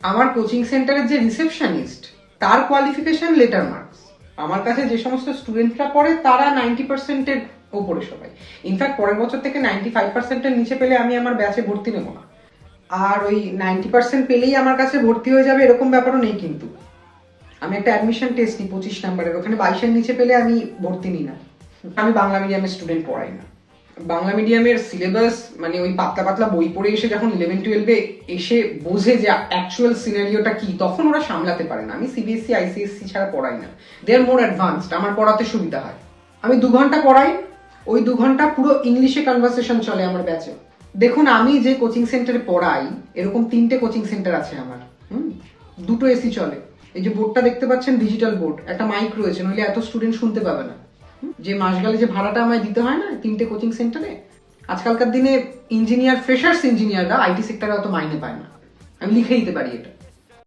আমার কোচিং সেন্টারের যে রিসেপশনিস্ট তার কোয়ালিফিকেশন লেটার মার্কস। আমার কাছে যে সমস্ত স্টুডেন্টরা পড়ে তারা 90%-এর ওপরে সবাই। ইনফ্যাক্ট পরের বছর থেকে 95%-এর নিচে পেলে আমি আমার ব্যাচে ভর্তি নেব না। আর ওই 90% পেলেই আমার কাছে ভর্তি হয়ে যাবে এরকম ব্যাপারও নেই কিন্তু। আমি একটা অ্যাডমিশন টেস্ট নিই 25 নাম্বারের, ওখানে 22-এর নিচে পেলে আমি ভর্তি নিই না। আমি বাংলা মিডিয়ামের স্টুডেন্ট পড়াই না। বাংলা মিডিয়ামের সিলেবাস মানে ওই পাতলা পাতলা বই পড়ে এসে যখন 11-12-এ এসে বোঝে যে অ্যাকচুয়াল সিনারিওটা কি, তখন ওরা সামলাতে পারে না। আমি সিবিএসসি আইসিএসসি ছাড়া পড়াই না, দে আর মোর অ্যাডভান্সড, আমার পড়াতে সুবিধা হয়। আমি 2 ঘন্টা পড়াই, ওই 2 ঘন্টা পুরো ইংলিশে কনভারসেশন চলে আমার ব্যাচে। দেখুন আমি যে কোচিং সেন্টারে পড়াই এরকম 3টে কোচিং সেন্টার আছে আমার। 2টো এসি চলে। এই যে বোর্ডটা দেখতে পাচ্ছেন ডিজিটাল বোর্ড, একটা মাইক রয়েছে, নইলে এত স্টুডেন্ট শুনতে পাবে না। যে মাস গেলে যে ভাড়াটা আমায় দিতে হয় না 3টে কোচিং সেন্টারে, আজকালকার দিনে ইঞ্জিনিয়ার ফ্রেশার্স ইঞ্জিনিয়াররা আইটি সেক্টরে অত মাইনে পায় না, আমি লিখে দিতে পারি এটা।